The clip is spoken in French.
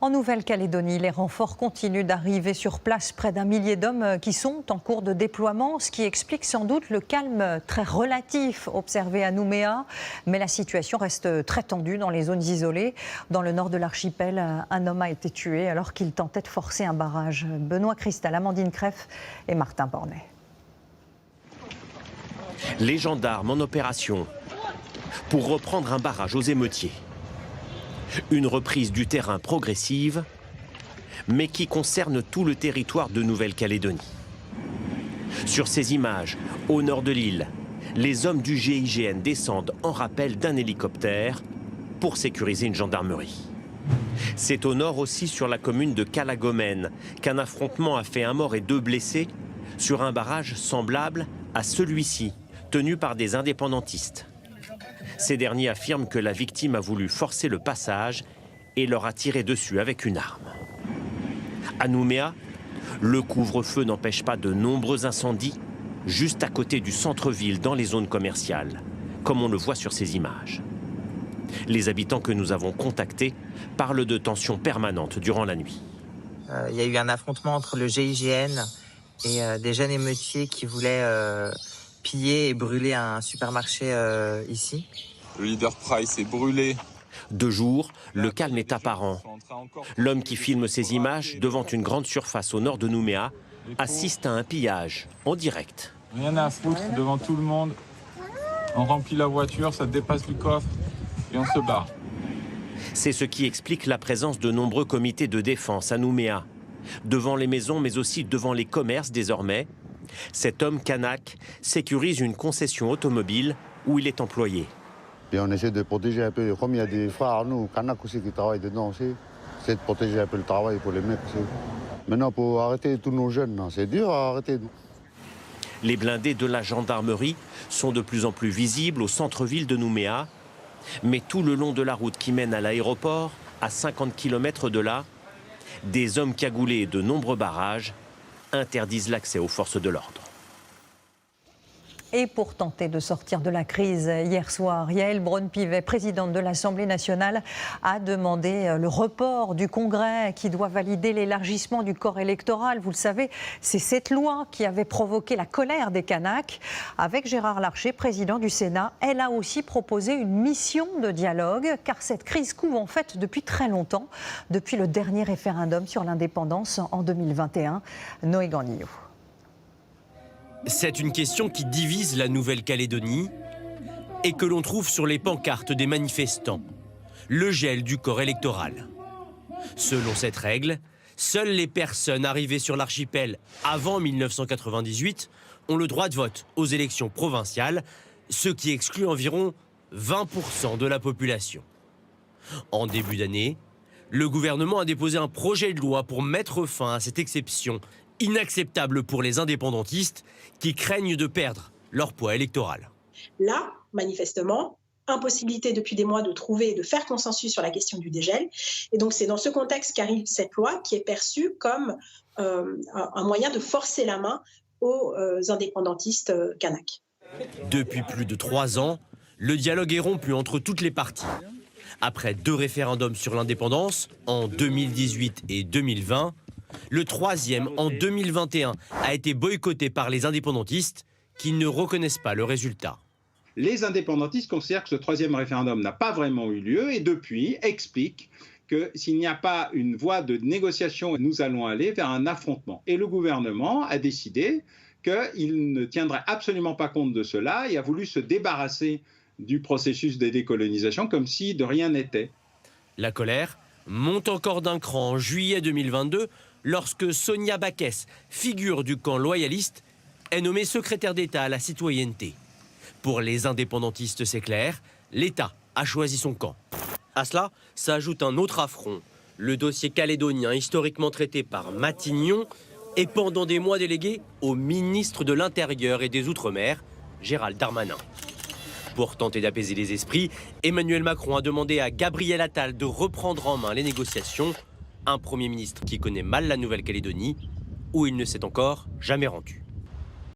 En Nouvelle-Calédonie, les renforts continuent d'arriver sur place. Près d'un millier d'hommes qui sont en cours de déploiement, ce qui explique sans doute le calme très relatif observé à Nouméa. Mais la situation reste très tendue dans les zones isolées. Dans le nord de l'archipel, un homme a été tué alors qu'il tentait de forcer un barrage. Benoît Cristal, Amandine Crefft et Martin Bornet. Les gendarmes en opération pour reprendre un barrage aux émeutiers. Une reprise du terrain progressive, mais qui concerne tout le territoire de Nouvelle-Calédonie. Sur ces images, au nord de l'île, les hommes du GIGN descendent en rappel d'un hélicoptère pour sécuriser une gendarmerie. C'est au nord aussi, sur la commune de Calagomène, qu'un affrontement a fait un mort et 2 blessés sur un barrage semblable à celui-ci, tenu par des indépendantistes. Ces derniers affirment que la victime a voulu forcer le passage et leur a tiré dessus avec une arme. À Nouméa, le couvre-feu n'empêche pas de nombreux incendies juste à côté du centre-ville dans les zones commerciales, comme on le voit sur ces images. Les habitants que nous avons contactés parlent de tensions permanentes durant la nuit. Il y a eu un affrontement entre le GIGN et des jeunes émeutiers qui voulaient piller et brûler un supermarché ici. Le leader Price est brûlé. 2 jours, le calme est apparent. L'homme qui filme ces images devant une grande surface au nord de Nouméa assiste à un pillage en direct. Rien à foutre devant tout le monde. On remplit la voiture, ça dépasse du coffre et on se barre. C'est ce qui explique la présence de nombreux comités de défense à Nouméa. Devant les maisons, mais aussi devant les commerces désormais. Cet homme kanak sécurise une concession automobile où il est employé. Et on essaie de protéger un peu, comme il y a des frères, nous, kanak aussi, qui travaillent dedans aussi. C'est de protéger un peu le travail pour les mecs aussi. Maintenant, pour arrêter tous nos jeunes, c'est dur à arrêter. Les blindés de la gendarmerie sont de plus en plus visibles au centre-ville de Nouméa. Mais tout le long de la route qui mène à l'aéroport, à 50 km de là, des hommes cagoulés et de nombreux barrages interdisent l'accès aux forces de l'ordre. Et pour tenter de sortir de la crise, hier soir, Yaël Braun-Pivet, présidente de l'Assemblée nationale, a demandé le report du Congrès qui doit valider l'élargissement du corps électoral. Vous le savez, c'est cette loi qui avait provoqué la colère des Kanaks. Avec Gérard Larcher, président du Sénat, elle a aussi proposé une mission de dialogue, car cette crise couve en fait depuis très longtemps, depuis le dernier référendum sur l'indépendance en 2021. Noé Gandillot. C'est une question qui divise la Nouvelle-Calédonie et que l'on trouve sur les pancartes des manifestants. Le gel du corps électoral. Selon cette règle, seules les personnes arrivées sur l'archipel avant 1998 ont le droit de vote aux élections provinciales, ce qui exclut environ 20% de la population. En début d'année, le gouvernement a déposé un projet de loi pour mettre fin à cette exception inacceptable pour les indépendantistes qui craignent de perdre leur poids électoral. Là, manifestement, impossibilité depuis des mois de trouver et de faire consensus sur la question du dégel. Et donc c'est dans ce contexte qu'arrive cette loi qui est perçue comme un moyen de forcer la main aux indépendantistes kanaks. Depuis plus de 3 ans, le dialogue est rompu entre toutes les parties. Après 2 référendums sur l'indépendance, en 2018 et 2020, le 3e, en 2021, a été boycotté par les indépendantistes qui ne reconnaissent pas le résultat. Les indépendantistes considèrent que ce 3e référendum n'a pas vraiment eu lieu et depuis expliquent que s'il n'y a pas une voie de négociation, nous allons aller vers un affrontement. Et le gouvernement a décidé qu'il ne tiendrait absolument pas compte de cela et a voulu se débarrasser du processus de décolonisation comme si de rien n'était. La colère monte encore d'un cran en juillet 2022 lorsque Sonia Backès, figure du camp loyaliste, est nommée secrétaire d'État à la citoyenneté. Pour les indépendantistes, c'est clair, l'État a choisi son camp. À cela s'ajoute un autre affront, le dossier calédonien historiquement traité par Matignon et pendant des mois délégué au ministre de l'Intérieur et des Outre-mer, Gérald Darmanin. Pour tenter d'apaiser les esprits, Emmanuel Macron a demandé à Gabriel Attal de reprendre en main les négociations, un Premier ministre qui connaît mal la Nouvelle-Calédonie, où il ne s'est encore jamais rendu.